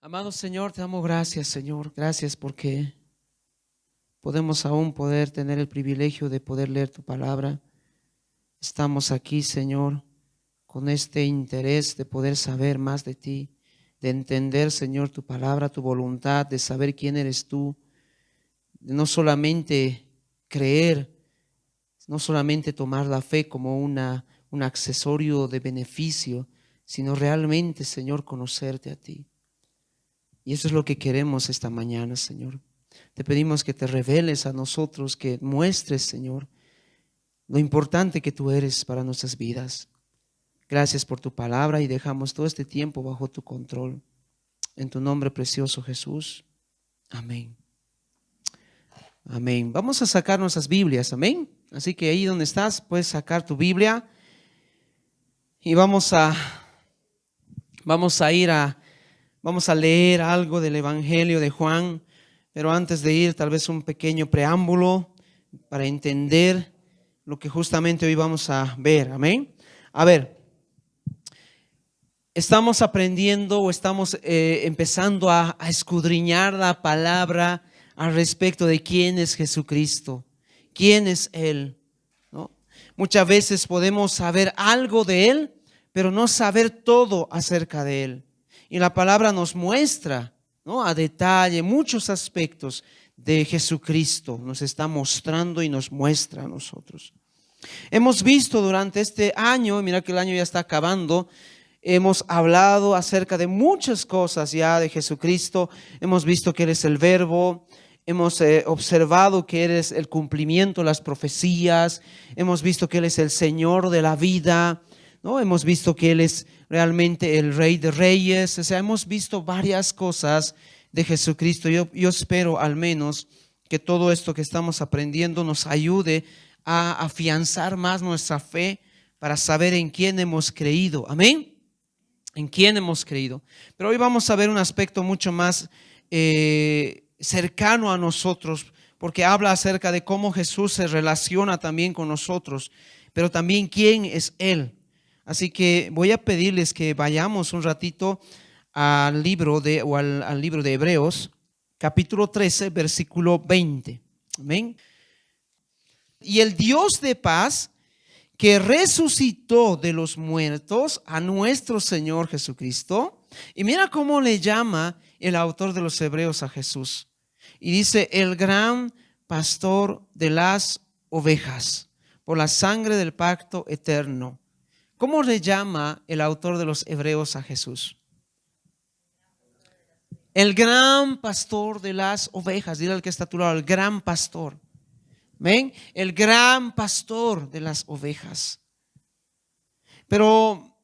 Amado Señor, te damos gracias, Señor. Gracias porque podemos aún poder tener el privilegio de poder leer tu palabra. Estamos aquí, Señor, con este interés de poder saber más de ti, de entender, Señor, tu palabra, tu voluntad, de saber quién eres tú, de no solamente creer, no solamente tomar la fe como un accesorio de beneficio, sino realmente, Señor, conocerte a ti. Y eso es lo que queremos esta mañana, Señor. Te pedimos que te reveles a nosotros, que muestres, Señor, lo importante que tú eres para nuestras vidas. Gracias por tu palabra y dejamos todo este tiempo bajo tu control. En tu nombre precioso, Jesús. Amén. Amén. Vamos a sacar nuestras Biblias, amén. Así que ahí donde estás, puedes sacar tu Biblia y vamos a leer algo del Evangelio de Juan, pero antes de ir, tal vez un pequeño preámbulo para entender lo que justamente hoy vamos a ver, amén. A ver, estamos aprendiendo o estamos empezando a escudriñar la palabra al respecto de quién es Jesucristo, quién es Él, ¿no? Muchas veces podemos saber algo de Él, pero no saber todo acerca de Él. Y la palabra nos muestra, ¿no?, a detalle muchos aspectos de Jesucristo. Nos está mostrando y nos muestra a nosotros. Hemos visto durante este año, mira que el año ya está acabando, hemos hablado acerca de muchas cosas ya de Jesucristo. Hemos visto que Él es el Verbo, hemos observado que Él es el cumplimiento de las profecías, hemos visto que Él es el Señor de la vida, ¿no? Hemos visto que Él es realmente el Rey de Reyes. O sea, hemos visto varias cosas de Jesucristo. Yo espero al menos que todo esto que estamos aprendiendo nos ayude a afianzar más nuestra fe para saber en quién hemos creído. Amén. En quién hemos creído. Pero hoy vamos a ver un aspecto mucho más cercano a nosotros, porque habla acerca de cómo Jesús se relaciona también con nosotros, pero también quién es Él. Así que voy a pedirles que vayamos un ratito al libro de Hebreos, capítulo 13, versículo 20. Amén. Y el Dios de paz, que resucitó de los muertos a nuestro Señor Jesucristo. Y mira cómo le llama el autor de los Hebreos a Jesús. Y dice: el gran pastor de las ovejas, por la sangre del pacto eterno. ¿Cómo le llama el autor de los Hebreos a Jesús? El gran pastor de las ovejas. Dile al que está a tu lado: el gran pastor. ¿Ven? El gran pastor de las ovejas. Pero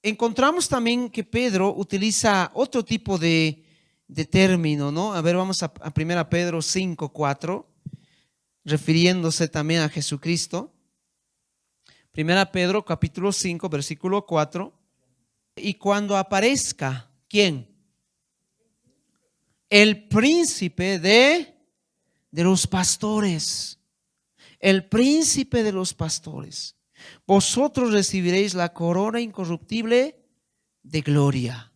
encontramos también que Pedro utiliza otro tipo de término, ¿no? A ver, vamos a 1 Pedro 5:4, refiriéndose también a Jesucristo. 1 Pedro capítulo 5, versículo 4. Y cuando aparezca, ¿quién? El príncipe de los pastores. El príncipe de los pastores. Vosotros recibiréis la corona incorruptible de gloria.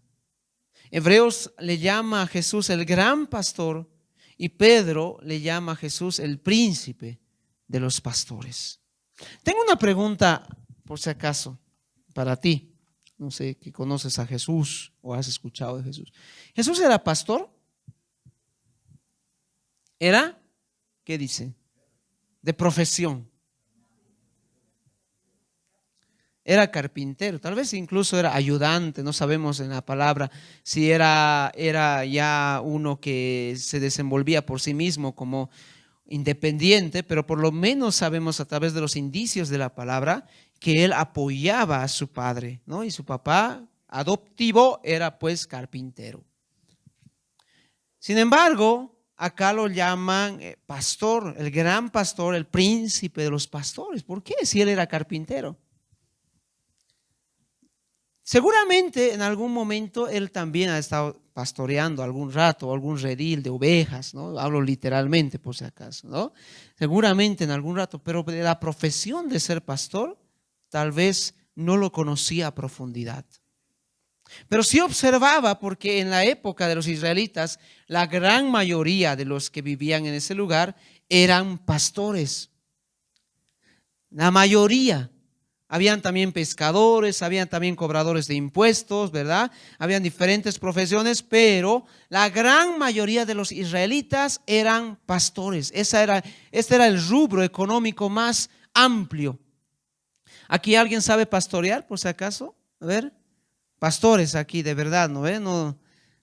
Hebreos le llama a Jesús el gran pastor y Pedro le llama a Jesús el príncipe de los pastores. Tengo una pregunta, por si acaso, para ti. No sé, que conoces a Jesús o has escuchado de Jesús. ¿Jesús era pastor? ¿Era? ¿Qué dice? De profesión. Era carpintero, tal vez incluso era ayudante, no sabemos en la palabra si era ya uno que se desenvolvía por sí mismo como independiente, pero por lo menos sabemos a través de los indicios de la palabra que él apoyaba a su padre, ¿no? Y su papá adoptivo era pues carpintero. Sin embargo, acá lo llaman pastor, el gran pastor, el príncipe de los pastores. ¿Por qué? Si él era carpintero. Seguramente en algún momento él también ha estado pastoreando algún rato, algún redil de ovejas, ¿no? Hablo literalmente por si acaso, ¿no? Seguramente en algún rato, pero de la profesión de ser pastor, tal vez no lo conocía a profundidad. Pero sí observaba, porque en la época de los israelitas, la gran mayoría de los que vivían en ese lugar eran pastores. La mayoría. Habían también pescadores, habían también cobradores de impuestos, ¿verdad? Habían diferentes profesiones, pero la gran mayoría de los israelitas eran pastores. Este era el rubro económico más amplio. ¿Aquí alguien sabe pastorear, por si acaso? A ver, pastores aquí, de verdad, ¿no ve? No,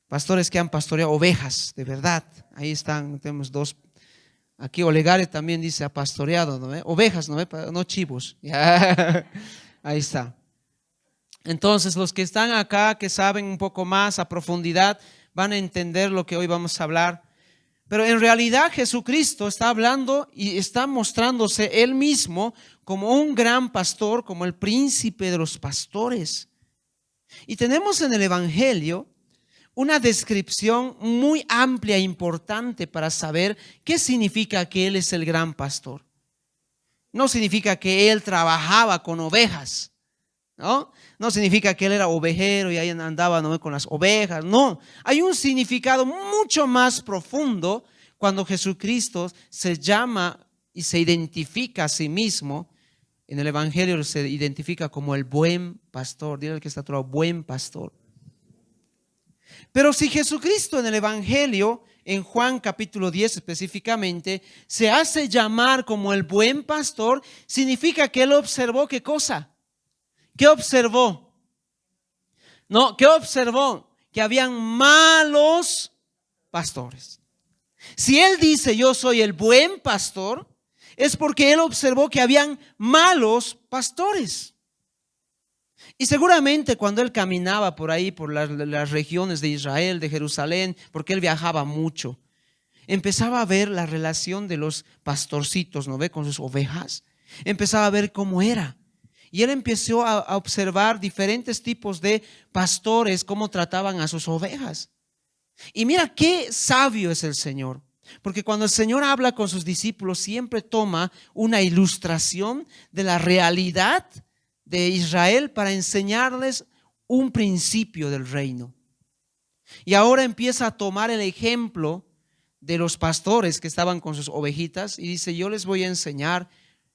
pastores que han pastoreado ovejas, de verdad. Ahí están, tenemos dos. Aquí Olegario también dice ha pastoreado, ¿no ve? Ovejas, ¿no ve? No chivos. Ya. Ahí está. Entonces, los que están acá, que saben un poco más a profundidad, van a entender lo que hoy vamos a hablar. Pero en realidad Jesucristo está hablando y está mostrándose Él mismo como un gran pastor, como el príncipe de los pastores. Y tenemos en el Evangelio una descripción muy amplia e importante para saber qué significa que Él es el gran pastor. No significa que Él trabajaba con ovejas, ¿no? No significa que Él era ovejero y ahí andaba, ¿no?, con las ovejas. No, hay un significado mucho más profundo cuando Jesucristo se llama y se identifica a sí mismo. En el Evangelio se identifica como el buen pastor. Dile al que está a tu lado, buen pastor. Pero si Jesucristo en el Evangelio, en Juan capítulo 10 específicamente, se hace llamar como el buen pastor, significa que Él observó ¿qué cosa? ¿Qué observó? No, ¿qué observó? Que habían malos pastores. Si Él dice yo soy el buen pastor, es porque Él observó que habían malos pastores. Y seguramente cuando Él caminaba por ahí, por las regiones de Israel, de Jerusalén, porque Él viajaba mucho, empezaba a ver la relación de los pastorcitos, ¿no ve?, con sus ovejas. Empezaba a ver cómo era. Y Él empezó a observar diferentes tipos de pastores, cómo trataban a sus ovejas. Y mira qué sabio es el Señor. Porque cuando el Señor habla con sus discípulos, siempre toma una ilustración de la realidad de Israel para enseñarles un principio del reino. Y ahora empieza a tomar el ejemplo de los pastores que estaban con sus ovejitas y dice, yo les voy a enseñar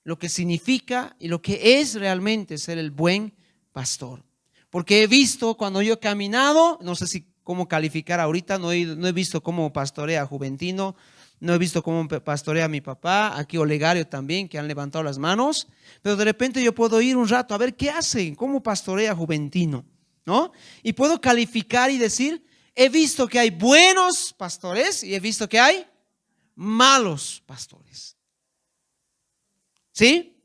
lo que significa y lo que es realmente ser el buen pastor. Porque he visto cuando yo he caminado, no sé si cómo calificar ahorita, no he visto cómo pastorea Juventino, no he visto cómo pastorea mi papá, aquí Olegario también, que han levantado las manos, pero de repente yo puedo ir un rato a ver qué hacen, cómo pastorea Juventino, ¿no? Y puedo calificar y decir, he visto que hay buenos pastores y he visto que hay malos pastores. ¿Sí?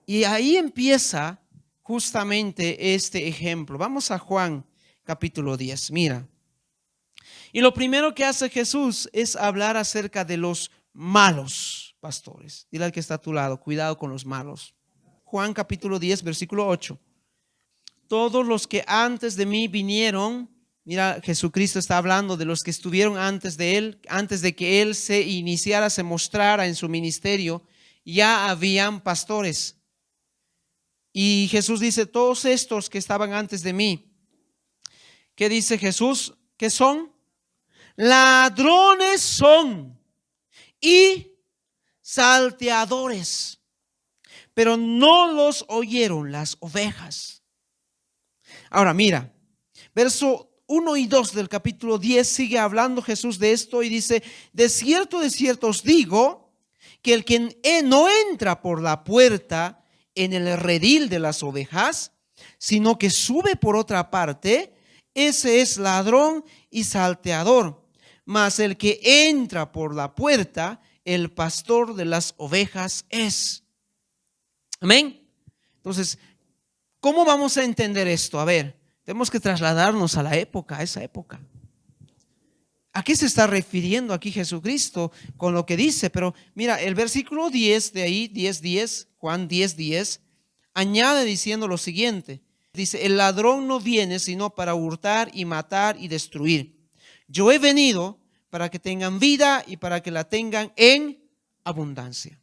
Y ahí empieza justamente este ejemplo. Vamos a Juan capítulo 10, mira. Y lo primero que hace Jesús es hablar acerca de los malos pastores. Dile al que está a tu lado, cuidado con los malos. Juan capítulo 10, versículo 8. Todos los que antes de mí vinieron, mira, Jesucristo está hablando de los que estuvieron antes de Él, antes de que Él se iniciara, se mostrara en su ministerio, ya habían pastores. Y Jesús dice, todos estos que estaban antes de mí, ¿qué dice Jesús? ¿Qué son? Ladrones son y salteadores, pero no los oyeron las ovejas. Ahora mira, verso 1 y 2 del capítulo 10 sigue hablando Jesús de esto y dice, de cierto os digo, que el que no entra por la puerta en el redil de las ovejas, sino que sube por otra parte, ese es ladrón y salteador. Mas el que entra por la puerta, el pastor de las ovejas es. Amén. Entonces, ¿cómo vamos a entender esto? A ver, tenemos que trasladarnos a la época, a esa época. ¿A qué se está refiriendo aquí Jesucristo con lo que dice? Pero mira, el versículo 10 de ahí, 10:10, Juan 10:10, añade diciendo lo siguiente. Dice, el ladrón no viene sino para hurtar y matar y destruir. Yo he venido para que tengan vida y para que la tengan en abundancia.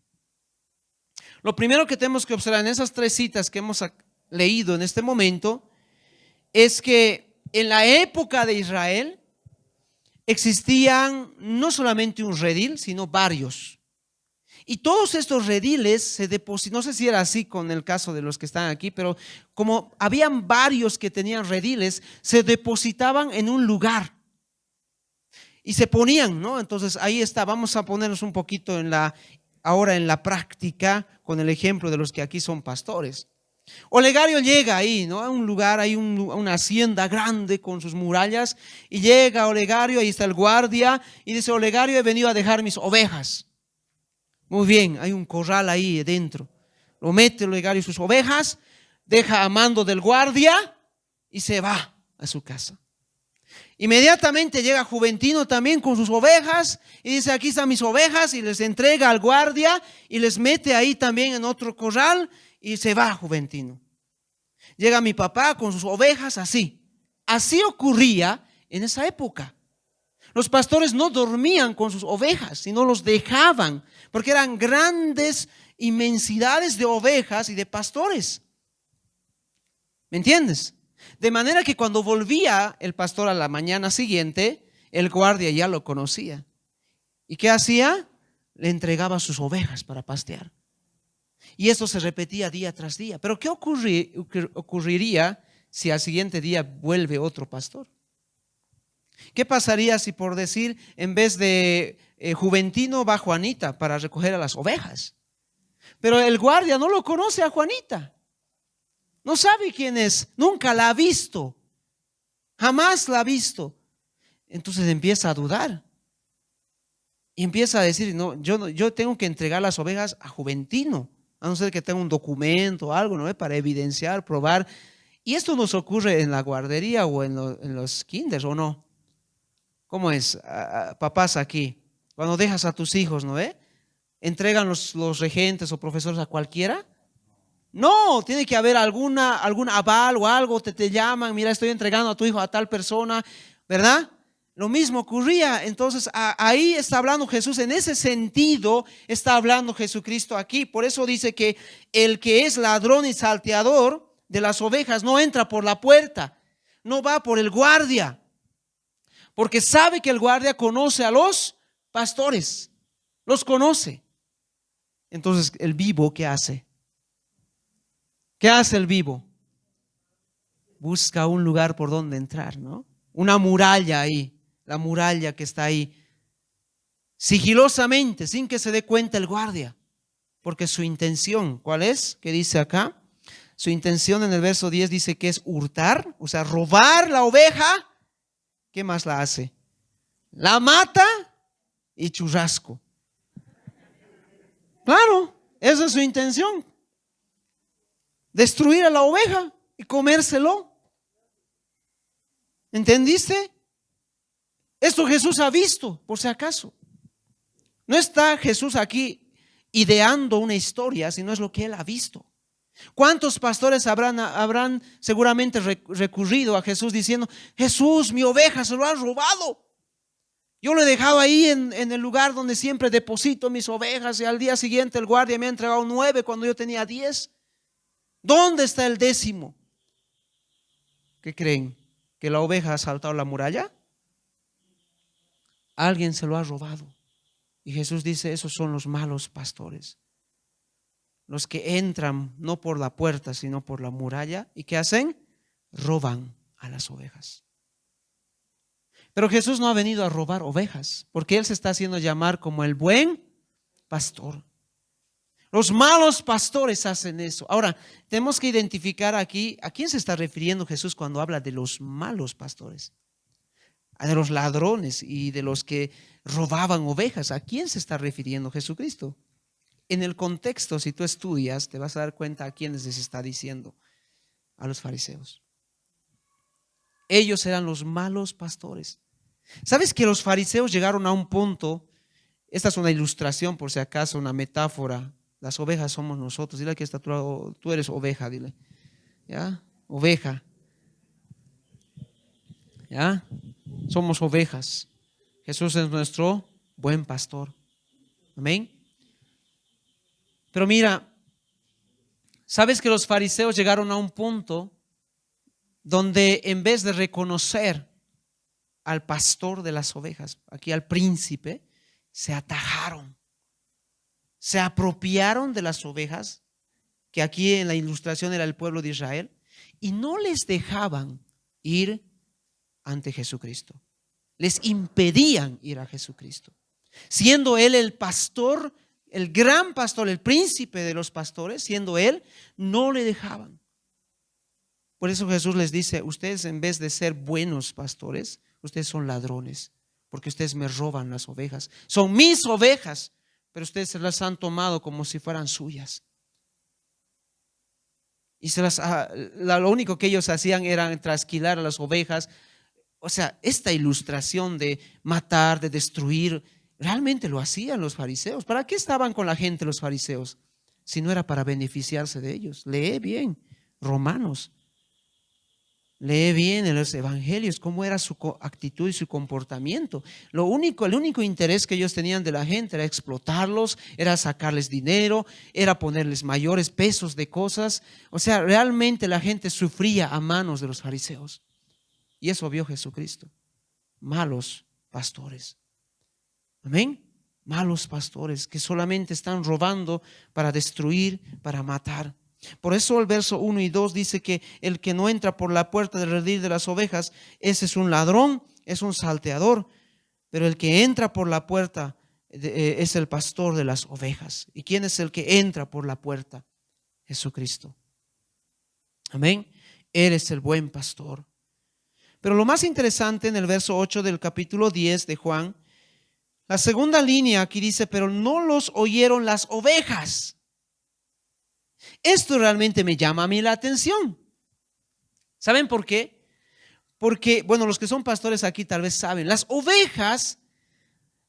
Lo primero que tenemos que observar en esas tres citas que hemos leído en este momento es que En la época de Israel existían no solamente un redil, sino varios. Y todos estos rediles se depositan, no sé si era así con el caso de los que están aquí, pero como habían varios que tenían rediles, se depositaban en un lugar y se ponían, ¿no? Entonces ahí está, vamos a ponernos un poquito ahora en la práctica con el ejemplo de los que aquí son pastores. Olegario llega ahí, ¿no? A un lugar, hay una hacienda grande con sus murallas, y llega Olegario, ahí está el guardia, y dice: Olegario, he venido a dejar mis ovejas. Muy bien, hay un corral ahí dentro. Lo mete Olegario sus ovejas, deja a mando del guardia y se va a su casa. Inmediatamente llega Juventino también con sus ovejas y dice: aquí están mis ovejas, y les entrega al guardia y les mete ahí también en otro corral, y se va Juventino. Llega mi papá con sus ovejas, así. Así ocurría en esa época. Los pastores no dormían con sus ovejas, sino los dejaban, porque eran grandes inmensidades de ovejas y de pastores. ¿Me entiendes? De manera que cuando volvía el pastor a la mañana siguiente, el guardia ya lo conocía. ¿Y qué hacía? Le entregaba sus ovejas para pastear. Y esto se repetía día tras día. Pero ¿qué ocurriría si al siguiente día vuelve otro pastor? ¿Qué pasaría si, por decir, en vez de Juventino va Juanita para recoger a las ovejas? Pero el guardia no lo conoce a Juanita. No sabe quién es, nunca la ha visto, jamás la ha visto. Entonces empieza a dudar y empieza a decir: no, yo tengo que entregar las ovejas a Juventino, a no ser que tenga un documento o algo, ¿no? Para evidenciar, probar. Y esto nos ocurre en la guardería o en los kinders, ¿o no? ¿Cómo es? Papás aquí, cuando dejas a tus hijos, ¿no ve? ¿Entregan los regentes o profesores a cualquiera? No, tiene que haber algún aval o algo, te llaman: mira, estoy entregando a tu hijo a tal persona, ¿verdad? Lo mismo ocurría. Entonces ahí está hablando Jesús, en ese sentido está hablando Jesucristo aquí. Por eso dice que el que es ladrón y salteador de las ovejas no entra por la puerta, no va por el guardia, porque sabe que el guardia conoce a los pastores, los conoce. Entonces el vivo, ¿qué hace? ¿Qué hace el vivo? Busca un lugar por donde entrar, ¿no? Una muralla ahí, la muralla que está ahí, sigilosamente, sin que se dé cuenta el guardia, porque su intención, ¿cuál es? ¿Qué dice acá? Su intención en el verso 10 dice que es hurtar, o sea, robar la oveja. ¿Qué más la hace? La mata y churrasco. Claro, esa es su intención. Destruir a la oveja y comérselo. ¿Entendiste? Esto Jesús ha visto, por si acaso. No está Jesús aquí ideando una historia, sino es lo que él ha visto. ¿Cuántos pastores habrán seguramente recurrido a Jesús diciendo: Jesús, mi oveja se lo ha robado? Yo lo he dejado ahí en el lugar donde siempre deposito mis ovejas, y al día siguiente el guardia me ha entregado 9 cuando yo tenía 10. ¿Dónde está el 10º? ¿Qué creen? ¿Que la oveja ha saltado la muralla? Alguien se lo ha robado. Y Jesús dice: esos son los malos pastores, los que entran no por la puerta sino por la muralla. ¿Y qué hacen? Roban a las ovejas. Pero Jesús no ha venido a robar ovejas, porque Él se está haciendo llamar como el buen pastor. Los malos pastores hacen eso. Ahora, tenemos que identificar aquí a quién se está refiriendo Jesús cuando habla de los malos pastores. De los ladrones y de los que robaban ovejas. ¿A quién se está refiriendo Jesucristo? En el contexto, si tú estudias, te vas a dar cuenta a quiénes les está diciendo: a los fariseos. Ellos eran los malos pastores. ¿Sabes que los fariseos llegaron a un punto? Esta es una ilustración, por si acaso, una metáfora. Las ovejas somos nosotros. Dile que tú eres oveja, dile. ¿Ya? Oveja. ¿Ya? Somos ovejas. Jesús es nuestro buen pastor. Amén. Pero mira, ¿sabes que los fariseos llegaron a un punto donde en vez de reconocer al pastor de las ovejas, aquí al príncipe, se atajaron, se apropiaron de las ovejas, que aquí en la ilustración era el pueblo de Israel, y no les dejaban ir ante Jesucristo. Les impedían ir a Jesucristo. Siendo Él el pastor, el gran pastor, el príncipe de los pastores, siendo Él, no le dejaban. Por eso Jesús les dice, ustedes en vez de ser buenos pastores, ustedes son ladrones, porque ustedes me roban las ovejas. Son mis ovejas, pero ustedes se las han tomado como si fueran suyas. Y lo único que ellos hacían era trasquilar a las ovejas. O sea, esta ilustración de matar, de destruir, realmente lo hacían los fariseos. ¿Para qué estaban con la gente los fariseos? Si no era para beneficiarse de ellos. Lee bien Romanos. Lee bien en los evangelios cómo era su actitud y su comportamiento. El único interés que ellos tenían de la gente era explotarlos, era sacarles dinero, era ponerles mayores pesos de cosas. O sea, realmente la gente sufría a manos de los fariseos. Y eso vio Jesucristo. Malos pastores. Amén. Malos pastores que solamente están robando para destruir, para matar. Por eso el verso 1 y 2 dice que el que no entra por la puerta del redil de las ovejas, ese es un ladrón, es un salteador. Pero el que entra por la puerta es el pastor de las ovejas. ¿Y quién es el que entra por la puerta? Jesucristo. Amén. Él es el buen pastor. Pero lo más interesante en el verso 8 del capítulo 10 de Juan, la segunda línea aquí dice, pero no los oyeron las ovejas. Esto realmente me llama a mí la atención. ¿Saben por qué? Porque, bueno, los que son pastores aquí tal vez saben, las ovejas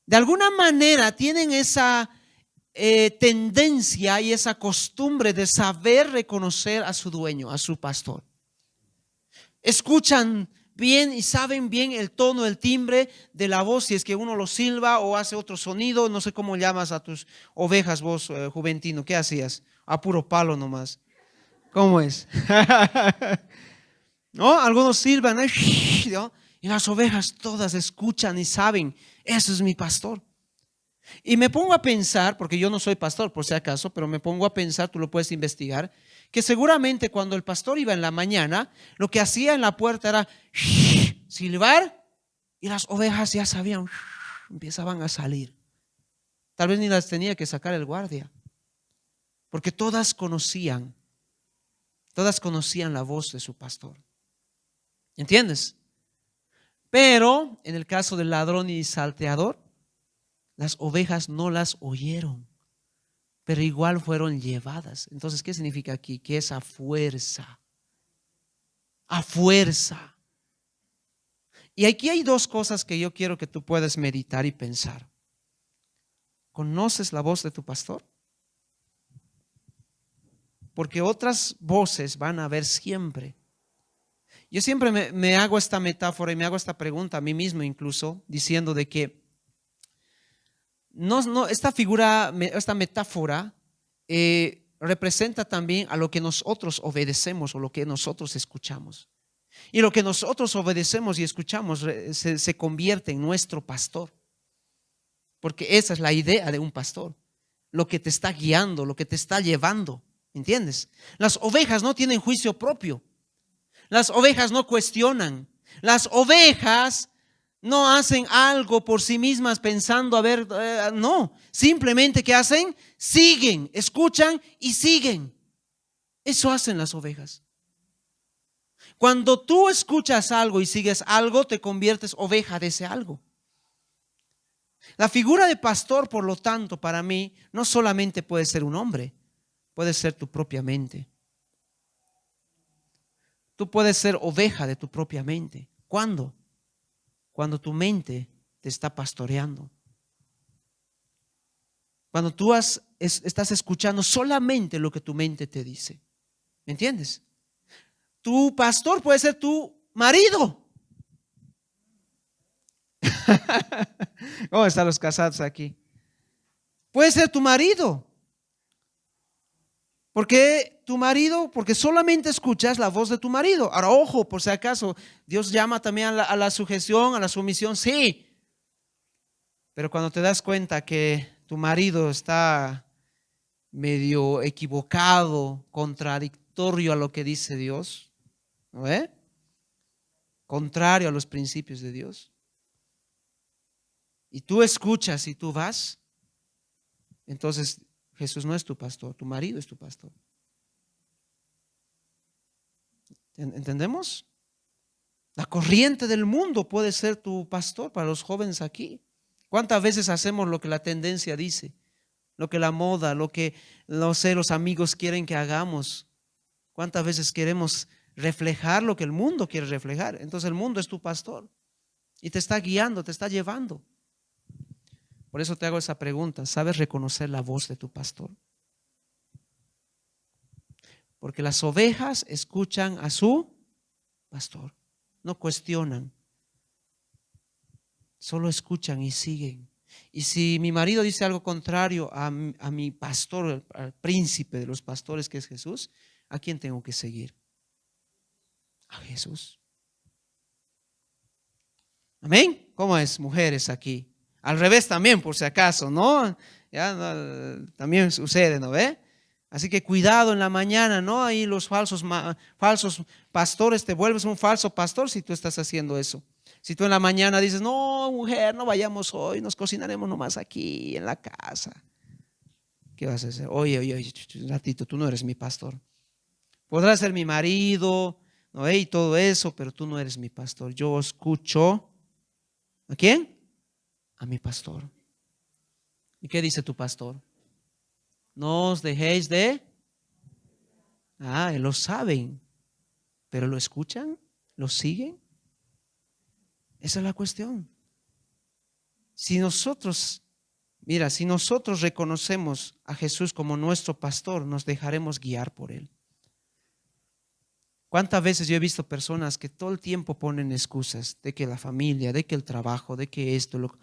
de alguna manera tienen esa tendencia y esa costumbre de saber reconocer a su dueño, a su pastor. Escuchan bien y saben bien el tono, el timbre de la voz, si es que uno lo silba o hace otro sonido. No sé cómo llamas a tus ovejas vos, Juventino. ¿Qué hacías? A puro palo nomás. ¿Cómo es? ¿No? Algunos silban, ¿no? Y las ovejas todas escuchan y saben, ese es mi pastor. Y me pongo a pensar, porque yo no soy pastor por si acaso, pero me pongo a pensar, tú lo puedes investigar, que seguramente cuando el pastor iba en la mañana, lo que hacía en la puerta era silbar, y las ovejas ya sabían, empezaban a salir. Tal vez ni las tenía que sacar el guardia, porque todas conocían la voz de su pastor. ¿Entiendes? Pero en el caso del ladrón y salteador, las ovejas no las oyeron, pero igual fueron llevadas. Entonces, ¿qué significa aquí? Que es a fuerza. A fuerza. Y aquí hay dos cosas que yo quiero que tú puedas meditar y pensar. ¿Conoces la voz de tu pastor? Porque otras voces van a haber siempre. Yo siempre me hago esta metáfora y me hago esta pregunta a mí mismo incluso, diciendo de que esta figura, esta metáfora representa también a lo que nosotros obedecemos o lo que nosotros escuchamos. Y lo que nosotros obedecemos y escuchamos se convierte en nuestro pastor. Porque esa es la idea de un pastor. Lo que te está guiando, lo que te está llevando. ¿Entiendes? Las ovejas no tienen juicio propio. Las ovejas no cuestionan. Las ovejas no hacen algo por sí mismas pensando, a ver, no. Simplemente ¿qué hacen? Siguen, escuchan y siguen. Eso hacen las ovejas. Cuando tú escuchas algo y sigues algo, te conviertes oveja de ese algo. La figura de pastor, por lo tanto, para mí, no solamente puede ser un hombre, puede ser tu propia mente. Tú puedes ser oveja de tu propia mente. ¿Cuándo? Cuando tu mente te está pastoreando. Cuando tú estás escuchando solamente lo que tu mente te dice. ¿Me entiendes? Tu pastor puede ser tu marido. ¿Cómo están los casados aquí? Puede ser tu marido. ¿Por qué tu marido? Porque solamente escuchas la voz de tu marido. Ahora, ojo, por si acaso, Dios llama también a la sujeción, a la sumisión, sí. Pero cuando te das cuenta que tu marido está medio equivocado, contradictorio a lo que dice Dios, ¿no ve? Contrario a los principios de Dios. Y tú escuchas y tú vas, entonces Jesús no es tu pastor, tu marido es tu pastor. ¿Entendemos? La corriente del mundo puede ser tu pastor para los jóvenes aquí. ¿Cuántas veces hacemos lo que la tendencia dice? Lo que la moda, lo que, no sé, los amigos quieren que hagamos. ¿Cuántas veces queremos reflejar lo que el mundo quiere reflejar? Entonces el mundo es tu pastor y te está guiando, te está llevando. Por eso te hago esa pregunta. ¿Sabes reconocer la voz de tu pastor? Porque las ovejas escuchan a su pastor, no cuestionan, solo escuchan y siguen. Y si mi marido dice algo contrario a mi pastor, al príncipe de los pastores que es Jesús, ¿a quién tengo que seguir? A Jesús. Amén. ¿Cómo es, mujeres aquí? Al revés también, por si acaso, ¿no? Ya no, también sucede, ¿no ve? Así que cuidado en la mañana, ¿no? Ahí los falsos pastores, te vuelves un falso pastor si tú estás haciendo eso. Si tú en la mañana dices, no, mujer, no vayamos hoy, nos cocinaremos nomás aquí en la casa. ¿Qué vas a hacer? Oye, un ratito, tú no eres mi pastor. Podrás ser mi marido, ¿no? Y todo eso, pero tú no eres mi pastor. Yo escucho, ¿a quién? A mi pastor. ¿Y qué dice tu pastor? No os dejéis de... lo saben, pero ¿lo escuchan? ¿Lo siguen? Esa es la cuestión. Si nosotros reconocemos a Jesús como nuestro pastor, nos dejaremos guiar por Él. ¿Cuántas veces yo he visto personas que todo el tiempo ponen excusas de que la familia, de que el trabajo, de que esto,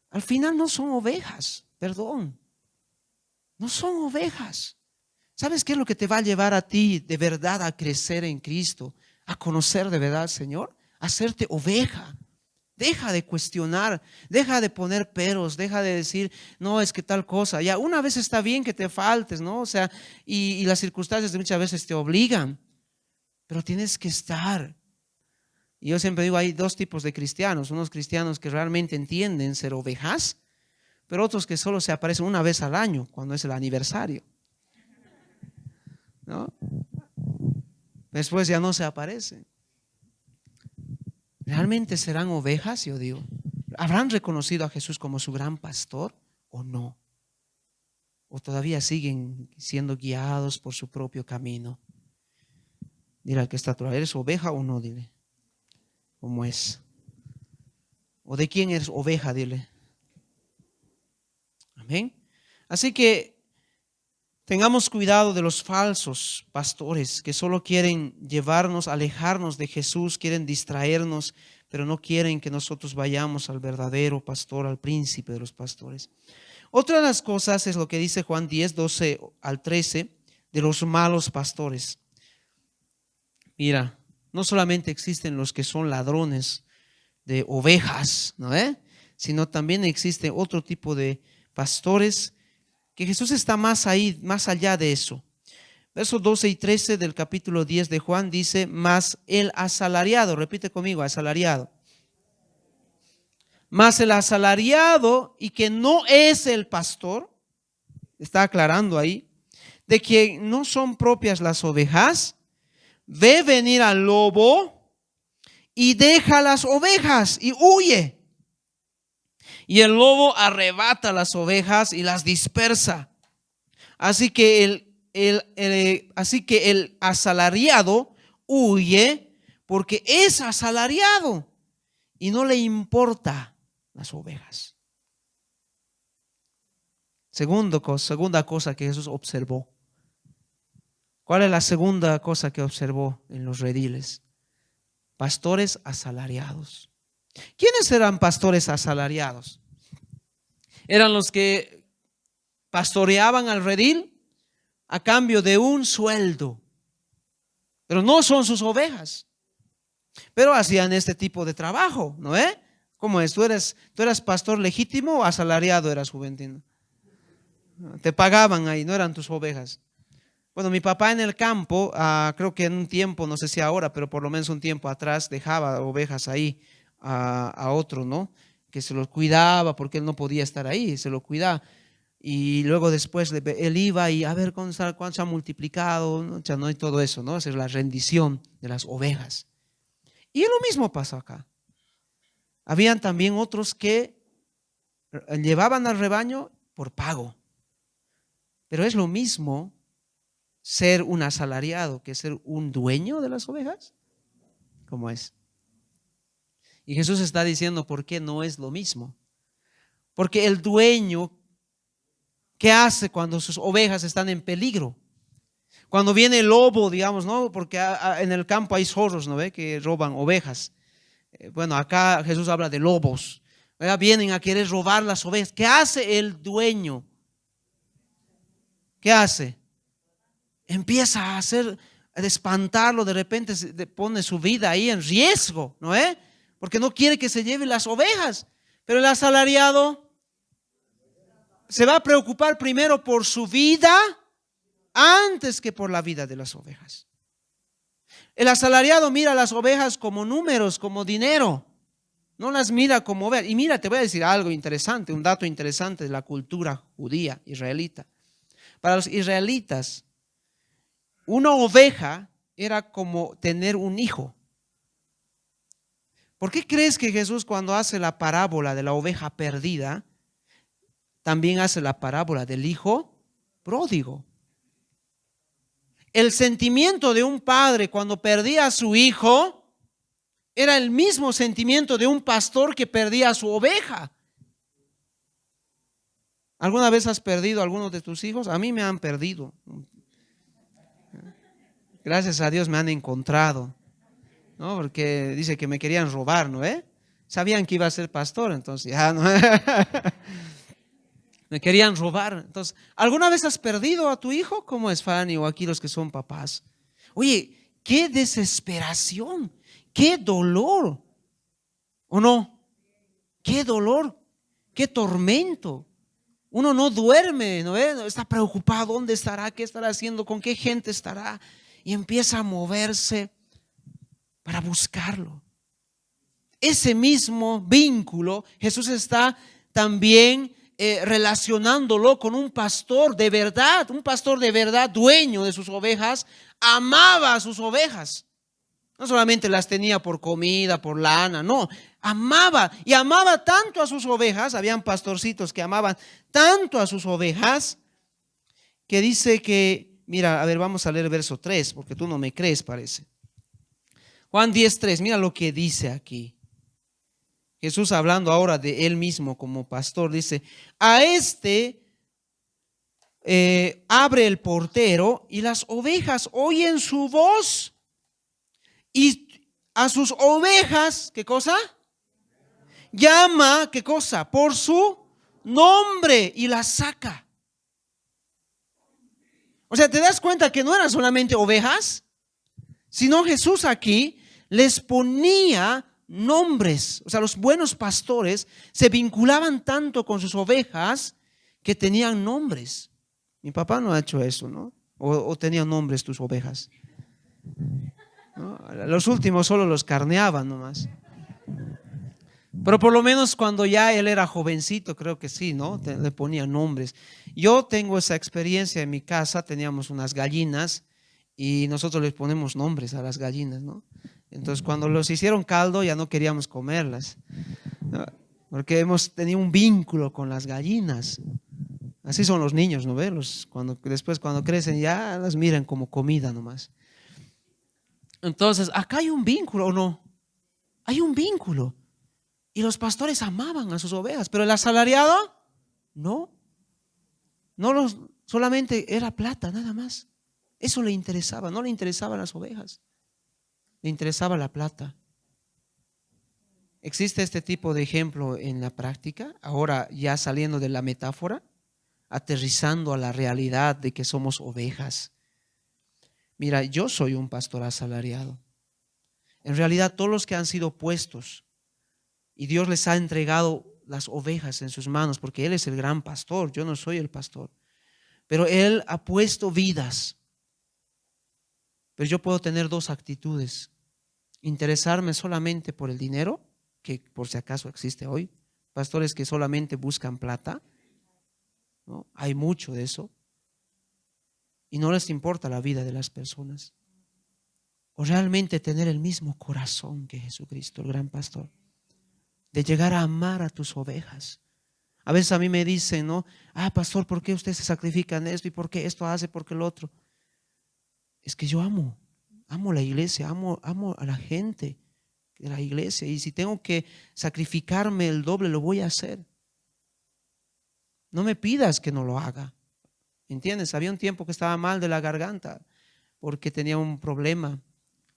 al final no son ovejas, perdón. No son ovejas. ¿Sabes qué es lo que te va a llevar a ti de verdad a crecer en Cristo? A conocer de verdad al Señor. A hacerte oveja. Deja de cuestionar, deja de poner peros, deja de decir, no, es que tal cosa. Ya una vez está bien que te faltes, ¿no? O sea, y las circunstancias muchas veces te obligan, pero tienes que estar. Y yo siempre digo, hay dos tipos de cristianos. Unos cristianos que realmente entienden ser ovejas, pero otros que solo se aparecen una vez al año, cuando es el aniversario, ¿no? Después ya no se aparecen. ¿Realmente serán ovejas? Yo digo, ¿habrán reconocido a Jesús como su gran pastor o no? ¿O todavía siguen siendo guiados por su propio camino? Dile al que está a tu lado, ¿eres oveja o no? Dile, ¿cómo es? ¿O de quién eres oveja? Dile. Amén. Así que tengamos cuidado de los falsos pastores que solo quieren llevarnos, alejarnos de Jesús, quieren distraernos, pero no quieren que nosotros vayamos al verdadero pastor, al príncipe de los pastores. Otra de las cosas es lo que dice Juan 10, 12 al 13, de los malos pastores. Mira, no solamente existen los que son ladrones de ovejas, ¿no? Sino también existe otro tipo de pastores que Jesús está más ahí, más allá de eso. Versos 12 y 13 del capítulo 10 de Juan dice, mas el asalariado, repite conmigo, asalariado. Mas el asalariado y que no es el pastor, está aclarando ahí, de que no son propias las ovejas, ve venir al lobo y deja las ovejas y huye. Y el lobo arrebata las ovejas y las dispersa. Así que el asalariado huye porque es asalariado y no le importa las ovejas. Segunda cosa que Jesús observó. ¿Cuál es la segunda cosa que observó en los rediles? Pastores asalariados. ¿Quiénes eran pastores asalariados? Eran los que pastoreaban al redil a cambio de un sueldo. Pero no son sus ovejas. Pero hacían este tipo de trabajo, ¿no? ¿Cómo es? ¿Tú eras pastor legítimo o asalariado eras, Juventino? Te pagaban ahí, no eran tus ovejas. Bueno, mi papá en el campo, creo que en un tiempo, no sé si ahora, pero por lo menos un tiempo atrás, dejaba ovejas ahí a otro, ¿no? Que se los cuidaba porque él no podía estar ahí, se lo cuidaba. Y luego después él iba y a ver cuánto se ha multiplicado, ¿no? Ya no hay todo eso, ¿no? Esa es la rendición de las ovejas. Y lo mismo pasó acá. Habían también otros que llevaban al rebaño por pago. Pero es lo mismo ser un asalariado que ser un dueño de las ovejas. ¿Cómo es? Y Jesús está diciendo por qué no es lo mismo. Porque el dueño, ¿qué hace cuando sus ovejas están en peligro? Cuando viene el lobo, digamos, ¿no? Porque en el campo hay zorros, ¿no ve? Que roban ovejas. Bueno, acá Jesús habla de lobos. Vienen a querer robar las ovejas. ¿Qué hace el dueño? ¿Qué hace? Empieza a espantarlo, de repente pone su vida ahí en riesgo, ¿no? Porque no quiere que se lleven las ovejas. Pero el asalariado se va a preocupar primero por su vida antes que por la vida de las ovejas. El asalariado mira a las ovejas como números, como dinero. No las mira como ovejas. Y mira, te voy a decir algo interesante, un dato interesante de la cultura judía, israelita. Para los israelitas, una oveja era como tener un hijo. ¿Por qué crees que Jesús, cuando hace la parábola de la oveja perdida, también hace la parábola del hijo pródigo? El sentimiento de un padre cuando perdía a su hijo era el mismo sentimiento de un pastor que perdía a su oveja. ¿Alguna vez has perdido a alguno de tus hijos? A mí me han perdido. Gracias a Dios me han encontrado, ¿no? Porque dice que me querían robar, ¿no? Sabían que iba a ser pastor, entonces ya no. Me querían robar. Entonces, ¿alguna vez has perdido a tu hijo? ¿Cómo es, Fanny? O aquí los que son papás. Oye, qué desesperación, qué dolor, ¿o no? Qué dolor, qué tormento. Uno no duerme, ¿no? Está preocupado, ¿dónde estará? ¿Qué estará haciendo? ¿Con qué gente estará? Y empieza a moverse para buscarlo. Ese mismo vínculo Jesús está también relacionándolo con un pastor de verdad, dueño de sus ovejas. Amaba a sus ovejas. No solamente las tenía por comida, por lana, no, amaba y amaba tanto a sus ovejas. Habían pastorcitos que amaban tanto a sus ovejas que dice que, mira, a ver, vamos a leer el verso 3, porque tú no me crees, parece. Juan 10:3, mira lo que dice aquí. Jesús, hablando ahora de él mismo como pastor, dice: a este abre el portero y las ovejas oyen su voz, y a sus ovejas, ¿qué cosa? Llama, ¿qué cosa? Por su nombre y las saca. O sea, ¿te das cuenta que no eran solamente ovejas? Sino Jesús aquí les ponía nombres. O sea, los buenos pastores se vinculaban tanto con sus ovejas que tenían nombres. Mi papá no ha hecho eso, ¿no? O tenían nombres tus ovejas, ¿no? Los últimos solo los carneaban nomás. Pero por lo menos cuando ya él era jovencito, creo que sí, ¿no? Le ponían nombres. Yo tengo esa experiencia en mi casa. Teníamos unas gallinas y nosotros les ponemos nombres a las gallinas, ¿no? Entonces cuando los hicieron caldo ya no queríamos comerlas, ¿no? Porque hemos tenido un vínculo con las gallinas. Así son los niños, ¿no ves? Después cuando crecen ya las miran como comida nomás. Entonces acá hay un vínculo, ¿o no? Hay un vínculo. Y los pastores amaban a sus ovejas, pero el asalariado no. Solamente era plata, nada más. Eso le interesaba, no le interesaban las ovejas, le interesaba la plata. ¿Existe este tipo de ejemplo en la práctica? Ahora ya saliendo de la metáfora, aterrizando a la realidad de que somos ovejas. Mira, yo soy un pastor asalariado. En realidad, todos los que han sido puestos y Dios les ha entregado las ovejas en sus manos, porque Él es el gran pastor, yo no soy el pastor, pero Él ha puesto vidas. Pero yo puedo tener dos actitudes: interesarme solamente por el dinero, que por si acaso existe hoy, pastores que solamente buscan plata, ¿no? Hay mucho de eso, y no les importa la vida de las personas. O realmente tener el mismo corazón que Jesucristo, el gran pastor, de llegar a amar a tus ovejas. A veces a mí me dicen, ¿no? Pastor, ¿por qué usted se sacrifica en esto? ¿Y por qué esto hace? ¿Por qué lo otro? Es que yo amo la iglesia, amo a la gente de la iglesia, y si tengo que sacrificarme el doble, lo voy a hacer. No me pidas que no lo haga, ¿entiendes? Había un tiempo que estaba mal de la garganta porque tenía un problema.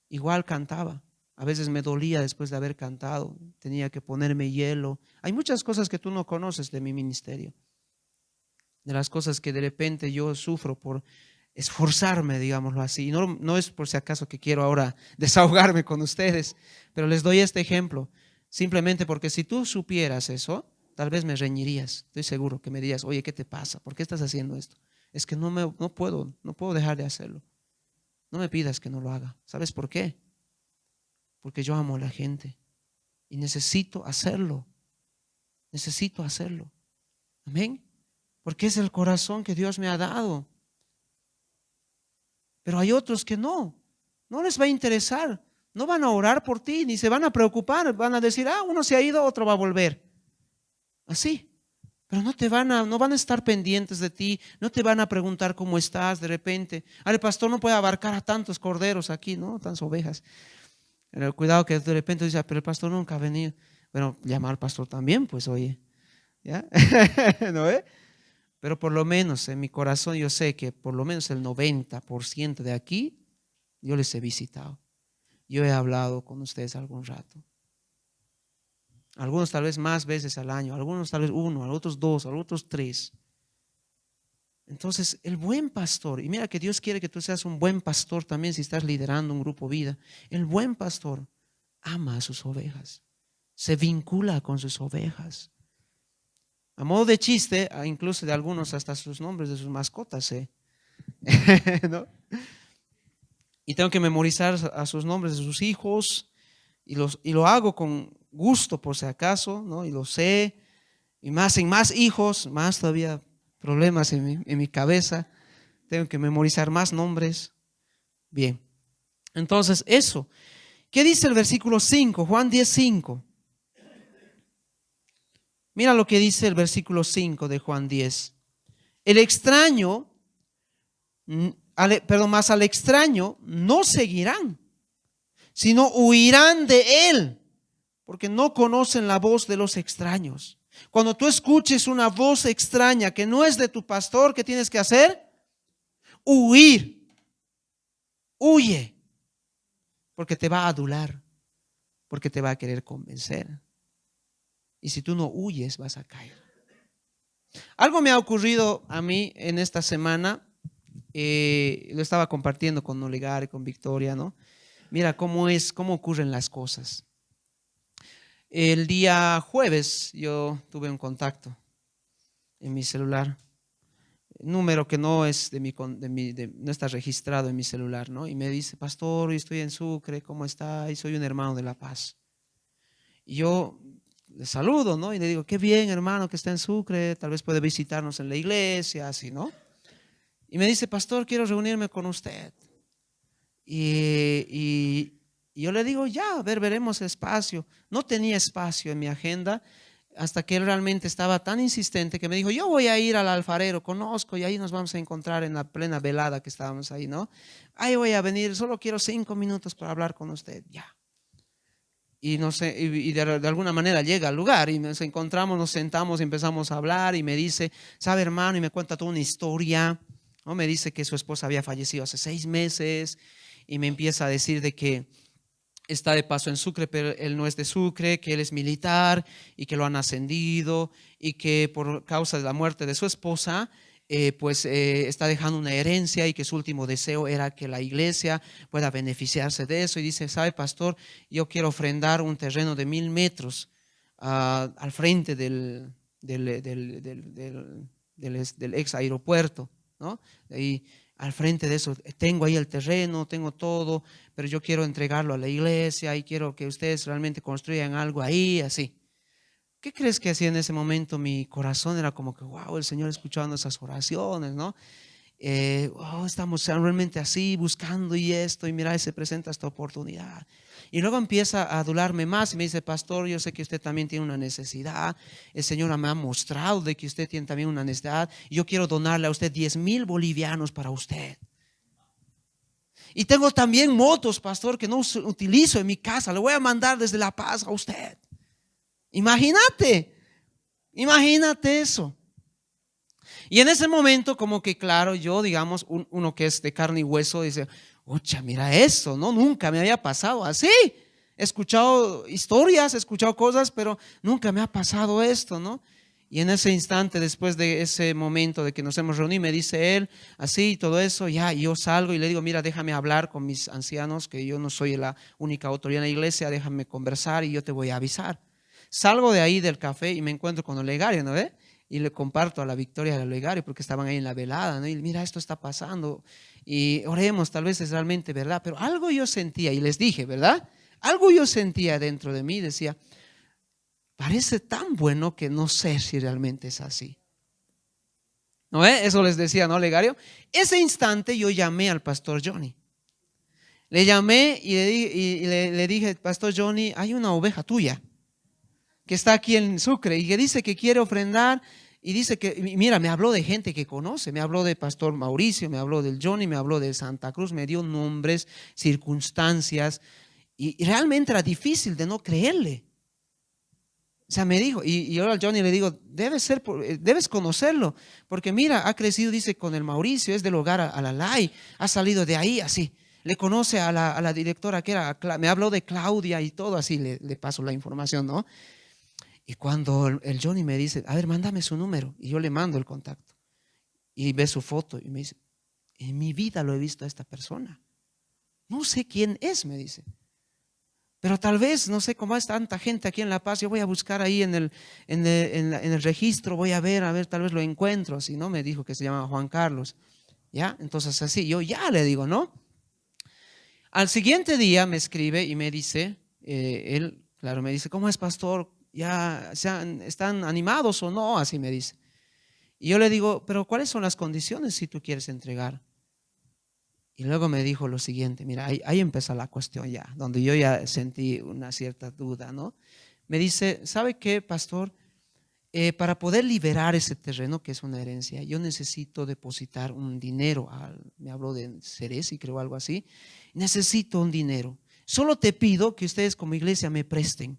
Igual cantaba, a veces me dolía después de haber cantado, tenía que ponerme hielo. Hay muchas cosas que tú no conoces de mi ministerio, de las cosas que de repente yo sufro por esforzarme, digámoslo así. No es por si acaso que quiero ahora desahogarme con ustedes, pero les doy este ejemplo simplemente porque si tú supieras eso, tal vez me reñirías. Estoy seguro que me dirías: oye, ¿qué te pasa? ¿Por qué estás haciendo esto? Es que no puedo dejar de hacerlo. No me pidas que no lo haga. ¿Sabes por qué? Porque yo amo a la gente y necesito hacerlo. Necesito hacerlo. Amén. Porque es el corazón que Dios me ha dado. Pero hay otros que no les va a interesar. No van a orar por ti, ni se van a preocupar. Van a decir: uno se ha ido, otro va a volver. Así. Pero no van a estar pendientes de ti, no te van a preguntar cómo estás de repente. El pastor no puede abarcar a tantos corderos aquí, ¿no? Tantas ovejas. Pero cuidado que de repente dice: pero el pastor nunca ha venido. Bueno, llama al pastor también, pues oye, ¿ya? ¿No ve? Pero por lo menos en mi corazón yo sé que por lo menos el 90% de aquí yo les he visitado. Yo he hablado con ustedes algún rato. Algunos tal vez más veces al año, algunos tal vez uno, otros dos, otros tres. Entonces, el buen pastor, y mira que Dios quiere que tú seas un buen pastor también si estás liderando un grupo vida. El buen pastor ama a sus ovejas, se vincula con sus ovejas. A modo de chiste, incluso de algunos hasta sus nombres de sus mascotas, ¿no? Y tengo que memorizar a sus nombres de sus hijos, y lo hago con gusto por si acaso, ¿no? Y lo sé, y más en más hijos, más todavía problemas en mi cabeza, tengo que memorizar más nombres. Bien, entonces eso. ¿Qué dice el versículo 5? Juan 10:5. Mira lo que dice el versículo 5 de Juan 10. El extraño, más al extraño no seguirán, sino huirán de él, porque no conocen la voz de los extraños. Cuando tú escuches una voz extraña que no es de tu pastor, ¿qué tienes que hacer? Huir. Huye. Porque te va a adular, porque te va a querer convencer. Y si tú no huyes, vas a caer. Algo me ha ocurrido a mí en esta semana. Lo estaba compartiendo con Nolegar y con Victoria, ¿no? Mira cómo ocurren las cosas. El día jueves yo tuve un contacto en mi celular, número que no es no está registrado en mi celular, ¿no? Y me dice: pastor, hoy estoy en Sucre, ¿cómo está? Y soy un hermano de La Paz. Y yo le saludo, ¿no? Y le digo: qué bien, hermano, que está en Sucre, tal vez puede visitarnos en la iglesia, así, ¿no? Y me dice: pastor, quiero reunirme con usted. Y yo le digo: ya, a ver, veremos espacio. No tenía espacio en mi agenda, hasta que él realmente estaba tan insistente que me dijo: yo voy a ir al Alfarero, conozco, y ahí nos vamos a encontrar en la plena velada que estábamos ahí, ¿no? Ahí voy a venir, solo quiero 5 minutos para hablar con usted, ya. Y no sé, y de alguna manera llega al lugar y nos encontramos, nos sentamos y empezamos a hablar, y me dice: sabe, hermano, y me cuenta toda una historia, ¿no? Me dice que su esposa había fallecido hace 6 meses, y me empieza a decir de que está de paso en Sucre, pero él no es de Sucre, que él es militar y que lo han ascendido, y que por causa de la muerte de su esposa está dejando una herencia y que su último deseo era que la iglesia pueda beneficiarse de eso. Y dice, ¿sabe, pastor? Yo quiero ofrendar un terreno de 1000 metros al frente del ex aeropuerto, ¿no? Ahí, al frente de eso, tengo ahí el terreno, tengo todo, pero yo quiero entregarlo a la iglesia y quiero que ustedes realmente construyan algo ahí, así. ¿Qué crees que hacía en ese momento? Mi corazón era como que, wow, el Señor escuchando esas oraciones, ¿no? Estamos realmente así buscando y esto, y mira, se presenta esta oportunidad. Y luego empieza a adularme más y me dice, pastor, yo sé que usted también tiene una necesidad. El Señor me ha mostrado de que usted tiene también una necesidad. Y yo quiero donarle a usted 10,000 bolivianos para usted. Y tengo también motos, pastor, que no utilizo en mi casa. Le voy a mandar desde La Paz a usted. Imagínate eso. Y en ese momento, como que claro, yo, digamos, uno que es de carne y hueso, dice, ocha, mira eso, ¿no? Nunca me había pasado así. He escuchado historias, he escuchado cosas, pero nunca me ha pasado esto, ¿no? Y en ese instante, después de ese momento de que nos hemos reunido, me dice él, así, todo eso, ya, y yo salgo y le digo, mira, déjame hablar con mis ancianos, que yo no soy la única autoridad en la iglesia, déjame conversar y yo te voy a avisar. Salgo de ahí del café y me encuentro con Olegario, ¿no ve? Y le comparto a la Victoria de Olegario porque estaban ahí en la velada, ¿no? Y mira, esto está pasando y oremos, tal vez es realmente verdad, pero algo yo sentía y les dije, ¿verdad? Algo yo sentía dentro de mí, decía, parece tan bueno que no sé si realmente es así. ¿No ve? Eso les decía, ¿no, Olegario? Ese instante yo llamé al pastor Johnny. Le llamé y le dije, pastor Johnny, hay una oveja tuya que está aquí en Sucre y que dice que quiere ofrendar y dice que, mira, me habló de gente que conoce, me habló de pastor Mauricio, me habló del Johnny, me habló de Santa Cruz, me dio nombres, circunstancias y realmente era difícil de no creerle. O sea, me dijo, y ahora al Johnny le digo, debes conocerlo, porque mira, ha crecido, dice, con el Mauricio, es del hogar a la LAI, ha salido de ahí así. Le conoce a la directora que era, me habló de Claudia y todo así, le paso la información, ¿no? Y cuando el Johnny me dice, a ver, mándame su número, y yo le mando el contacto, y ve su foto, y me dice, en mi vida lo he visto a esta persona. No sé quién es, me dice. Pero tal vez, no sé cómo es tanta gente aquí en La Paz, yo voy a buscar ahí en el registro, voy a ver, tal vez lo encuentro. Si no, me dijo que se llama Juan Carlos. ¿Ya? Entonces así, yo ya le digo, ¿no? Al siguiente día me escribe y me dice, él, claro, me dice, ¿cómo es, pastor? ¿Ya están animados o no? Así me dice. Y yo le digo, pero ¿cuáles son las condiciones si tú quieres entregar? Y luego me dijo lo siguiente, mira, ahí empieza la cuestión ya, donde yo ya sentí una cierta duda, ¿no? Me dice, ¿sabe qué, pastor? Para poder liberar ese terreno, que es una herencia, yo necesito depositar un dinero. Me habló de Ceresi, creo, algo así. Necesito un dinero. Solo te pido que ustedes como iglesia me presten.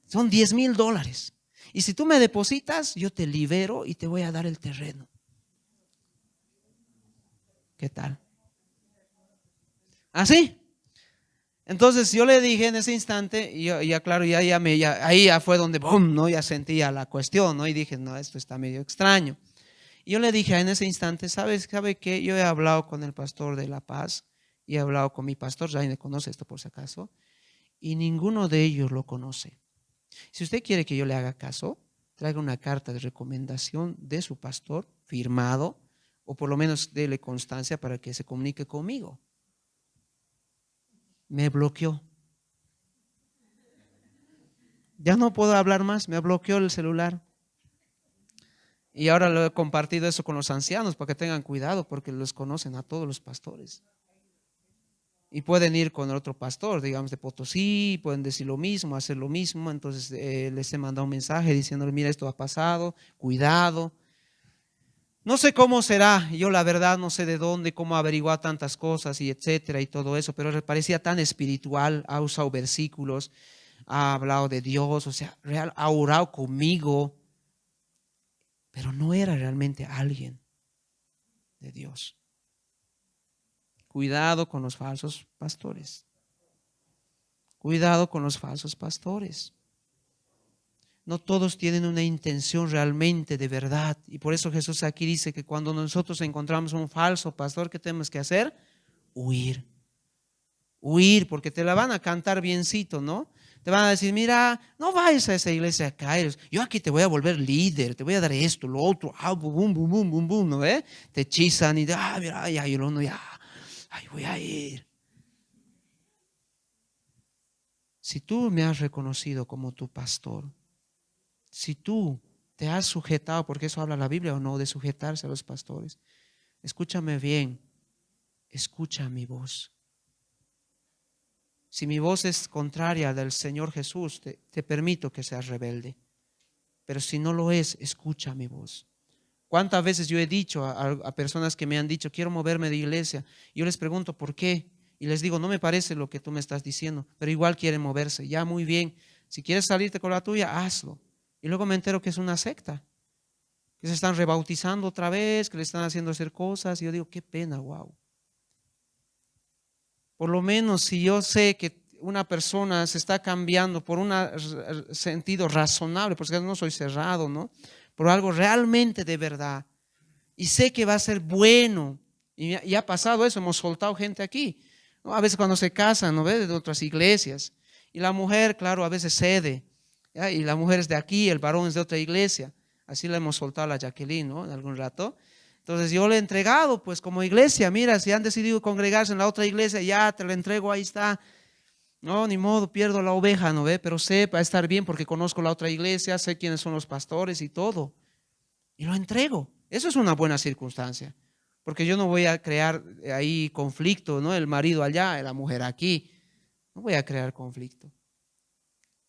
Son $10,000. Y si tú me depositas, yo te libero y te voy a dar el terreno. ¿Qué tal? ¿Así? Entonces yo le dije en ese instante, y ya claro, ahí ya fue donde, boom, ¿no? Ya sentía la cuestión, ¿no? Y dije, no, esto está medio extraño. Y yo le dije en ese instante, ¿sabe qué? Yo he hablado con el pastor de La Paz y he hablado con mi pastor, ya me conoce esto por si acaso, y ninguno de ellos lo conoce. Si usted quiere que yo le haga caso, traiga una carta de recomendación de su pastor firmado, o por lo menos déle constancia para que se comunique conmigo. Me bloqueó. Ya no puedo hablar más, me bloqueó el celular. Y ahora lo he compartido eso con los ancianos para que tengan cuidado porque los conocen a todos los pastores. Y pueden ir con el otro pastor, digamos de Potosí, pueden decir lo mismo, hacer lo mismo. Entonces les he mandado un mensaje diciéndole, mira, esto ha pasado, cuidado. No sé cómo será, yo la verdad no sé de dónde, cómo averiguar tantas cosas y etcétera y todo eso, pero me parecía tan espiritual, ha usado versículos, ha hablado de Dios, o sea, real, ha orado conmigo, pero no era realmente alguien de Dios. Cuidado con los falsos pastores. Cuidado con los falsos pastores. no todos tienen una intención realmente de verdad. Y por eso Jesús aquí dice que cuando nosotros encontramos un falso pastor, ¿qué tenemos que hacer? Huir. Huir, porque te la van a cantar biencito, ¿no? Te van a decir, mira, no vayas a esa iglesia acá. Yo aquí te voy a volver líder, te voy a dar esto, lo otro, bum, bum, bum, bum, bum, ¿no ve? Te hechizan y mira, ya, yo no, ya, ay, voy a ir. Si tú me has reconocido como tu pastor, si tú te has sujetado, porque eso habla la Biblia o no, de sujetarse a los pastores, escúchame bien, escucha mi voz. Si mi voz es contraria del Señor Jesús, te permito que seas rebelde. Pero si no lo es, escucha mi voz. ¿Cuántas veces yo he dicho a personas que me han dicho, quiero moverme de iglesia? Yo les pregunto, ¿por qué? Y les digo, no me parece lo que tú me estás diciendo, pero igual quieren moverse. Ya, muy bien. Si quieres salirte con la tuya, hazlo. Y luego me entero que es una secta, que se están rebautizando otra vez, que le están haciendo hacer cosas. Y yo digo, qué pena, wow. Por lo menos si yo sé que una persona se está cambiando por un sentido razonable, porque no soy cerrado, ¿no? Por algo realmente de verdad. Y sé que va a ser bueno. Y ha pasado eso, hemos soltado gente aquí, ¿no? A veces cuando se casan, ¿no ves? De otras iglesias. Y la mujer, claro, a veces cede. ¿Ya? Y la mujer es de aquí, el varón es de otra iglesia. Así la hemos soltado a la Jacqueline, ¿no? En algún rato. Entonces yo le he entregado, pues como iglesia, mira, si han decidido congregarse en la otra iglesia, ya te la entrego, ahí está. No, ni modo, pierdo la oveja, ¿no ve? Pero sé, va a estar bien porque conozco la otra iglesia, sé quiénes son los pastores y todo. Y lo entrego. Eso es una buena circunstancia. Porque yo no voy a crear ahí conflicto, ¿no? El marido allá, la mujer aquí. No voy a crear conflicto.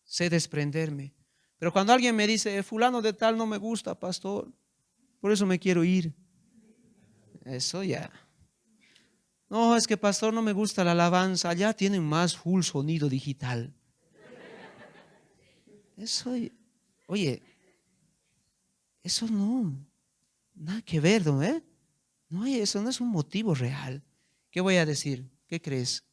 Sé desprenderme. Pero cuando alguien me dice, fulano de tal no me gusta, pastor, por eso me quiero ir. Eso ya. No, es que pastor no me gusta la alabanza, allá tienen más full sonido digital. Eso, oye, eso no, nada que ver, ¿no? No, eso no es un motivo real. ¿Qué voy a decir? ¿Qué crees?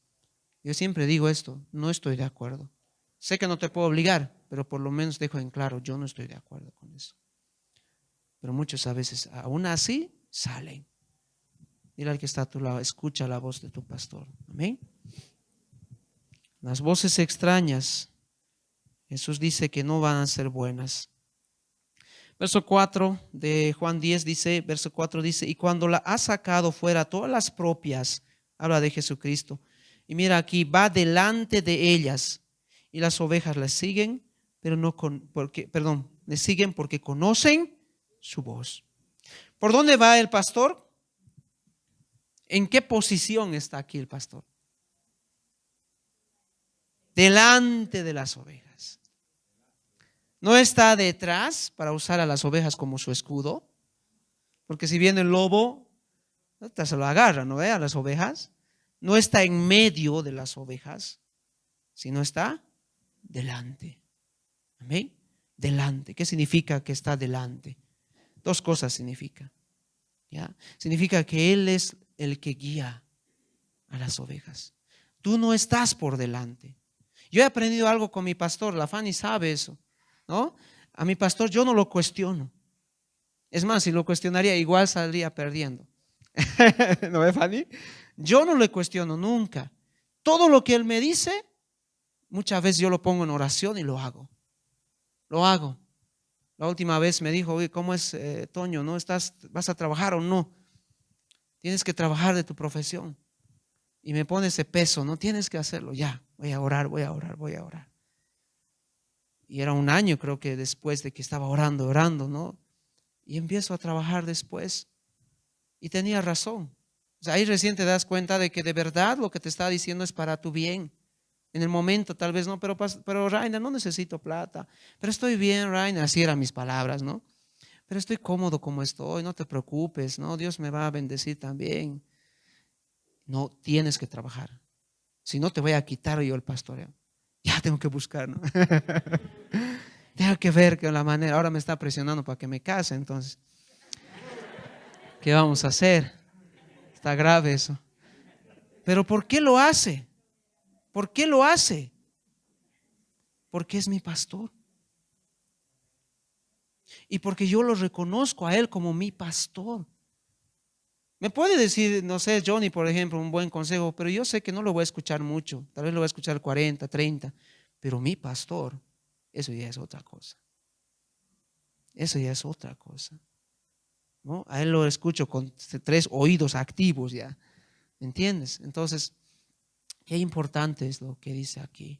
Yo siempre digo esto, no estoy de acuerdo. Sé que no te puedo obligar, pero por lo menos dejo en claro, yo no estoy de acuerdo con eso. Pero muchos a veces, aún así, salen. Dile al que está a tu lado, escucha la voz de tu pastor. Amén. Las voces extrañas, Jesús dice que no van a ser buenas. Verso 4 de Juan 10 dice, verso 4 dice, y cuando la ha sacado fuera todas las propias, habla de Jesucristo. Y mira aquí, va delante de ellas y las ovejas le siguen, pero no le siguen porque conocen su voz. ¿Por dónde va el pastor? ¿En qué posición está aquí el pastor? Delante de las ovejas. No está detrás para usar a las ovejas como su escudo, porque si viene el lobo, se lo agarra, ¿no ve? A las ovejas. No está en medio de las ovejas, sino está delante. Amén. Delante. ¿Qué significa que está delante? Dos cosas significa. ¿Ya? Significa que Él es el que guía a las ovejas. Tú no estás por delante. Yo he aprendido algo con mi pastor, la Fanny sabe eso, ¿no? A mi pastor yo no lo cuestiono. Es más, si lo cuestionaría, igual saldría perdiendo. ¿No ve, Fanny? Yo no le cuestiono nunca. Todo lo que él me dice, muchas veces yo lo pongo en oración y lo hago. Lo hago. La última vez me dijo, oye, ¿cómo es, Toño? ¿No vas a trabajar o no? Tienes que trabajar de tu profesión. Y me pone ese peso, no tienes que hacerlo. Ya, voy a orar, voy a orar, voy a orar. Y era un año, creo que después de que estaba orando, ¿no? Y empiezo a trabajar después. Y tenía razón. O sea, ahí recién te das cuenta de que de verdad lo que te está diciendo es para tu bien. En el momento tal vez no, pero Rainer, no necesito plata. Pero estoy bien, Rainer, así eran mis palabras, ¿no? Pero estoy cómodo como estoy, no te preocupes, ¿no? Dios me va a bendecir también. No, tienes que trabajar. Si no, te voy a quitar yo el pastoreo. Ya tengo que buscar, ¿no? Tengo que ver que la manera, ahora me está presionando para que me case, entonces. ¿Qué vamos a hacer? Está grave eso. Pero ¿por qué lo hace? ¿Por qué lo hace? Porque es mi pastor. y porque yo lo reconozco a Él como mi pastor. Me puede decir, no sé, Johnny, por ejemplo, un buen consejo, pero yo sé que no lo voy a escuchar mucho, tal vez lo voy a escuchar 40, 30, pero mi pastor, eso ya es otra cosa. Eso ya es otra cosa, ¿no? A Él lo escucho con 3 oídos activos ya, ¿me entiendes? Entonces, qué importante es lo que dice aquí,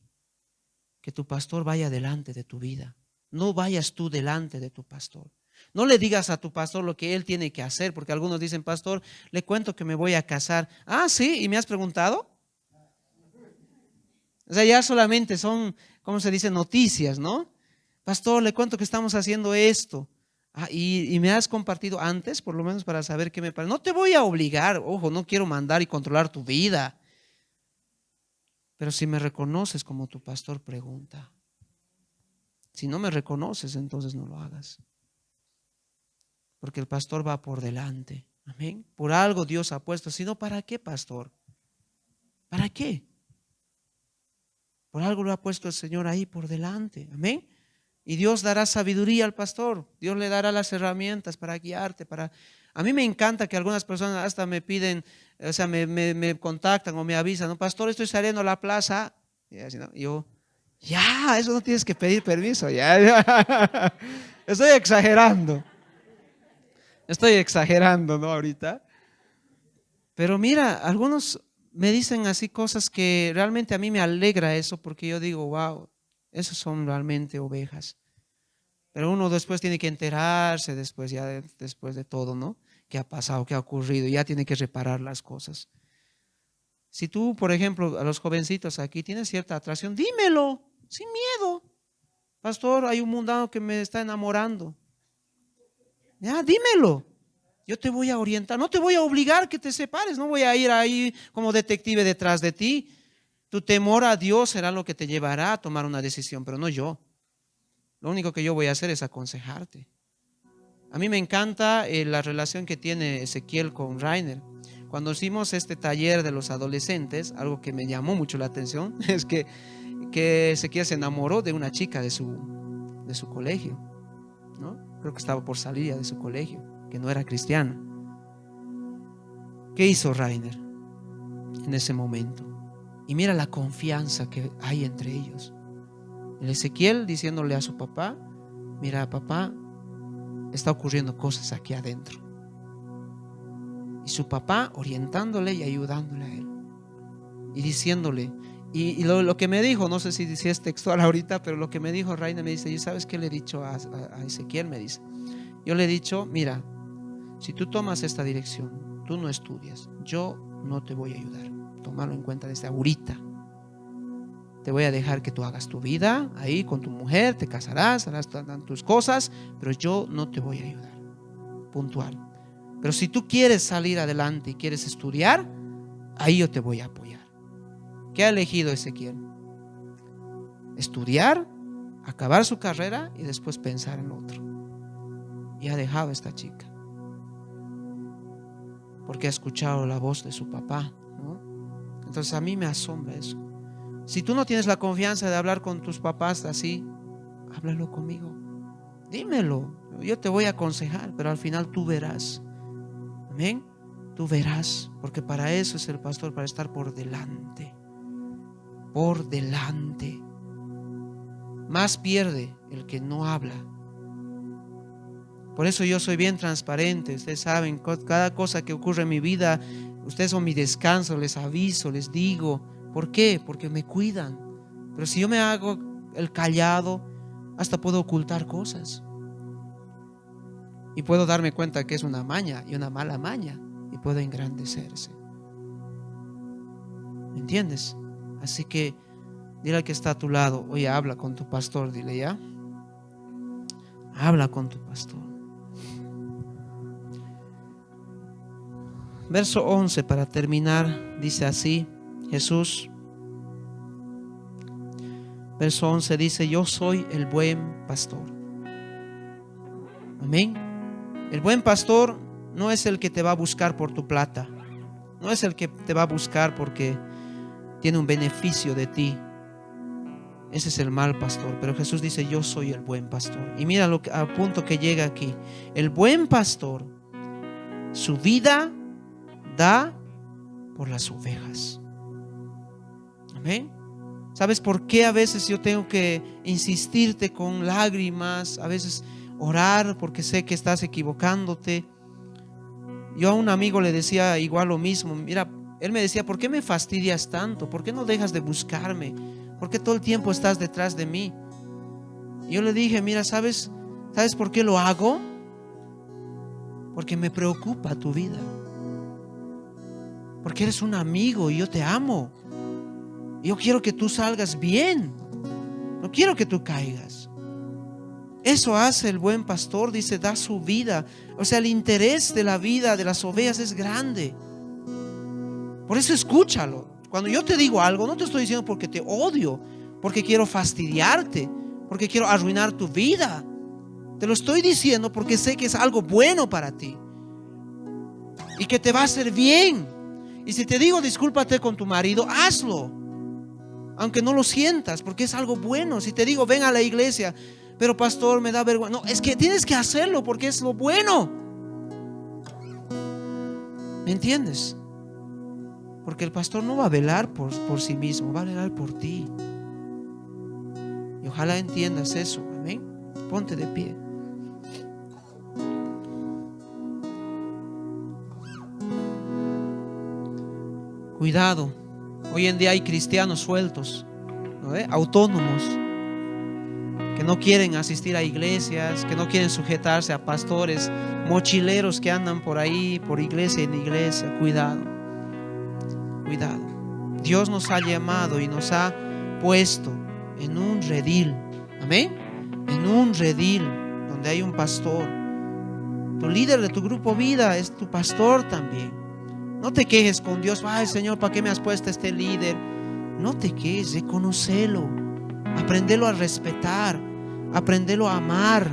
que tu pastor vaya delante de tu vida, no vayas tú delante de tu pastor. No le digas a tu pastor lo que él tiene que hacer, porque algunos dicen, pastor, le cuento que me voy a casar. Ah, sí, ¿y me has preguntado? O sea, ya solamente son, ¿cómo se dice? Noticias, ¿no? Pastor, le cuento que estamos haciendo esto. Ah, y me has compartido antes, por lo menos para saber qué me parece. No te voy a obligar, ojo, no quiero mandar y controlar tu vida. Pero si me reconoces como tu pastor, pregunta. Si no me reconoces, entonces no lo hagas. Porque el pastor va por delante. Amén. Por algo Dios ha puesto. Si no, ¿para qué, pastor? ¿Para qué? Por algo lo ha puesto el Señor ahí por delante. Amén. Y Dios dará sabiduría al pastor. Dios le dará las herramientas para guiarte. A mí me encanta que algunas personas hasta me piden, o sea, me contactan o me avisan, no, pastor, estoy saliendo a la plaza. Y así, ¿no? Yo, ya, eso no tienes que pedir permiso. Ya. Estoy exagerando. Estoy exagerando, ¿no? Ahorita. Pero mira, algunos me dicen así cosas que realmente a mí me alegra eso, porque yo digo, wow, esos son realmente ovejas. Pero uno después tiene que enterarse después, ya después de todo, ¿no? ¿Qué ha pasado? ¿Qué ha ocurrido? Ya tiene que reparar las cosas. Si tú, por ejemplo, a los jovencitos aquí tienes cierta atracción, dímelo, sin miedo. Pastor, hay un mundano que me está enamorando. Ya, dímelo. Yo te voy a orientar, no te voy a obligar que te separes, no voy a ir ahí como detective detrás de ti. Tu temor a Dios será lo que te llevará a tomar una decisión, pero no yo. Lo único que yo voy a hacer es aconsejarte. A mí me encanta la relación que tiene Ezequiel con Rainer. Cuando hicimos este taller de los adolescentes, algo que me llamó mucho la atención es que Ezequiel se enamoró de una chica de su colegio, ¿no? Creo que estaba por salir ya de su colegio, que no era cristiana. ¿Qué hizo Rainer en ese momento? Y mira la confianza que hay entre ellos. El Ezequiel diciéndole a su papá, mira, papá, está ocurriendo cosas aquí adentro. Y su papá orientándole y ayudándole a él. Y diciéndole, y lo que me dijo, no sé si es textual ahorita, pero lo que me dijo Rainer, me dice, ¿y sabes qué le he dicho a Ezequiel? Me dice, yo le he dicho, mira, si tú tomas esta dirección, tú no estudias, yo no te voy a ayudar. Tómalo en cuenta desde ahorita. Te voy a dejar que tú hagas tu vida ahí con tu mujer, te casarás, harás tus cosas, pero yo no te voy a ayudar. Puntual. Pero si tú quieres salir adelante y quieres estudiar, ahí yo te voy a apoyar. ¿Qué ha elegido Ezequiel? Estudiar, acabar su carrera y después pensar en otro. Y ha dejado a esta chica porque ha escuchado la voz de su papá, ¿no? Entonces a mí me asombra eso. Si tú no tienes la confianza de hablar con tus papás así, háblalo conmigo. Dímelo. Yo te voy a aconsejar, pero al final tú verás. Amén. Tú verás, porque para eso es el pastor, para estar por delante. Por delante. Más pierde el que no habla. Por eso yo soy bien transparente. Ustedes saben, cada cosa que ocurre en mi vida, ustedes son mi descanso, les aviso, les digo. ¿Por qué? Porque me cuidan. Pero si yo me hago el callado, hasta puedo ocultar cosas. Y puedo darme cuenta que es una maña y una mala maña. Y puedo engrandecerse. ¿Me entiendes? Así que dile al que está a tu lado, oye, habla con tu pastor, dile ya. Habla con tu pastor. Verso 11 para terminar, dice así, Jesús. Verso 11 dice, yo soy el buen pastor. Amén. El buen pastor no es el que te va a buscar por tu plata. No es el que te va a buscar porque tiene un beneficio de ti. ese es el mal pastor. Pero Jesús dice: yo soy el buen pastor. Y mira al punto que llega aquí. El buen pastor su vida da por las ovejas. Amén. ¿Sabes por qué a veces yo tengo que insistirte con lágrimas? A veces orar porque sé que estás equivocándote. Yo a un amigo le decía igual lo mismo. Mira, él me decía: ¿por qué me fastidias tanto? ¿Por qué no dejas de buscarme? ¿Por qué todo el tiempo estás detrás de mí? Y yo le dije: mira, ¿sabes por qué lo hago? Porque me preocupa tu vida. Porque eres un amigo y yo te amo. Yo quiero que tú salgas bien. No quiero que tú caigas. Eso hace el buen pastor, dice, da su vida. O sea, el interés de la vida de las ovejas es grande. Por eso escúchalo. Cuando yo te digo algo, no te estoy diciendo porque te odio, porque quiero fastidiarte, porque quiero arruinar tu vida. Te lo estoy diciendo porque sé que es algo bueno para ti y que te va a hacer bien. Y si te digo discúlpate con tu marido, hazlo, aunque no lo sientas, porque es algo bueno. Si te digo ven a la iglesia, pero pastor me da vergüenza, no, es que tienes que hacerlo porque es lo bueno. ¿Me entiendes? Porque el pastor no va a velar por sí mismo, va a velar por ti. Y ojalá entiendas eso. Amén. Ponte de pie. Cuidado. Hoy en día hay cristianos sueltos, ¿no? Autónomos, que no quieren asistir a iglesias, que no quieren sujetarse a pastores, mochileros que andan por ahí, por iglesia en iglesia. Cuidado, cuidado. Dios nos ha llamado y nos ha puesto en un redil. Amén. En un redil donde hay un pastor. Tu líder de tu grupo vida es tu pastor también. No te quejes con Dios: ay Señor, ¿para qué me has puesto este líder? No te quejes, reconócelo, aprendelo a respetar, aprendelo a amar,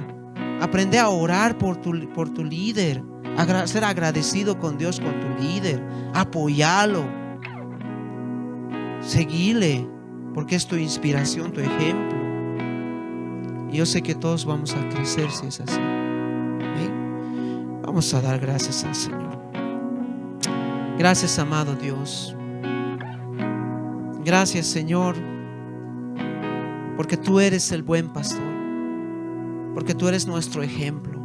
aprende a orar por tu líder, a ser agradecido con Dios, con tu líder, apoyalo, seguile, porque es tu inspiración, tu ejemplo. Y yo sé que todos vamos a crecer si es así. ¿Ven? Vamos a dar gracias al Señor. Gracias, amado Dios. Gracias, Señor, porque tú eres el buen pastor, porque tú eres nuestro ejemplo.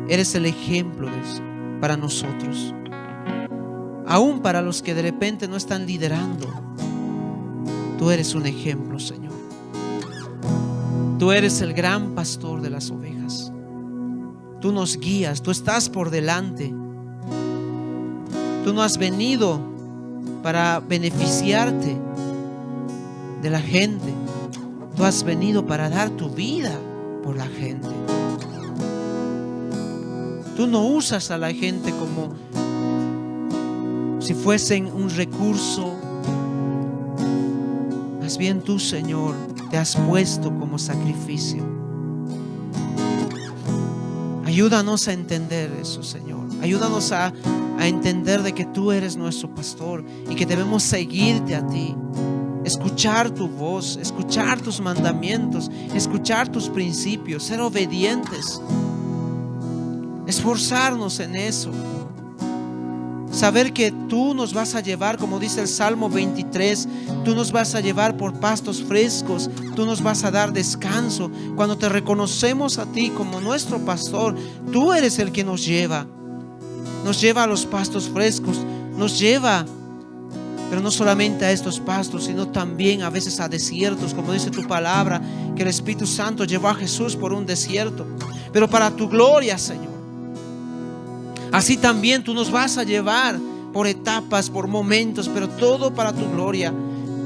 Eres el ejemplo para nosotros, aún para los que de repente no están liderando. Tú eres un ejemplo, Señor. Tú eres el gran pastor de las ovejas. Tú nos guías, tú estás por delante. Tú no has venido para beneficiarte de la gente. Tú has venido para dar tu vida por la gente. Tú no usas a la gente como si fuesen un recurso. Más bien tú, Señor, te has puesto como sacrificio. Ayúdanos a entender eso, Señor. Ayúdanos a entender de que tú eres nuestro pastor y que debemos seguirte a ti, escuchar tu voz, escuchar tus mandamientos, escuchar tus principios, ser obedientes, esforzarnos en eso, saber que tú nos vas a llevar, como dice el Salmo 23, tú nos vas a llevar por pastos frescos, tú nos vas a dar descanso. Cuando te reconocemos a ti como nuestro pastor, tú eres el que nos lleva a los pastos frescos, nos lleva, pero no solamente a estos pastos, sino también a veces a desiertos, como dice tu palabra, que el Espíritu Santo llevó a Jesús por un desierto, pero para tu gloria, Señor. Así también tú nos vas a llevar por etapas, por momentos, pero todo para tu gloria.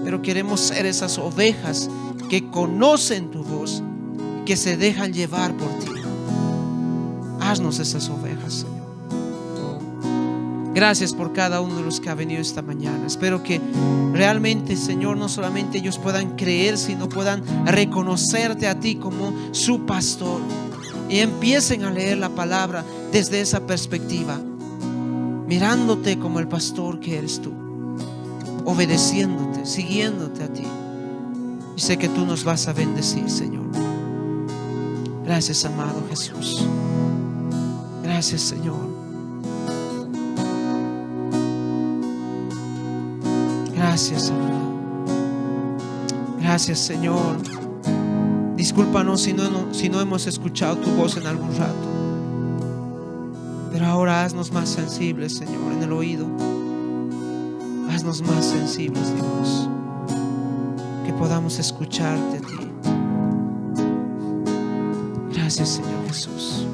Pero queremos ser esas ovejas que conocen tu voz, que se dejan llevar por ti. Haznos esas ovejas, Señor. Gracias por cada uno de los que ha venido esta mañana. Espero que realmente, Señor, no solamente ellos puedan creer, sino puedan reconocerte a ti como su pastor y empiecen a leer la palabra desde esa perspectiva, mirándote como el pastor que eres tú, obedeciéndote, siguiéndote a ti. Y sé que tú nos vas a bendecir, Señor. Gracias, amado Jesús. Gracias, Señor. Gracias, amado. Gracias, Señor. Discúlpanos si no hemos escuchado tu voz en algún rato. Pero ahora haznos más sensibles, Señor, en el oído. Haznos más sensibles, Dios. Que podamos escucharte a ti. Gracias, Señor Jesús.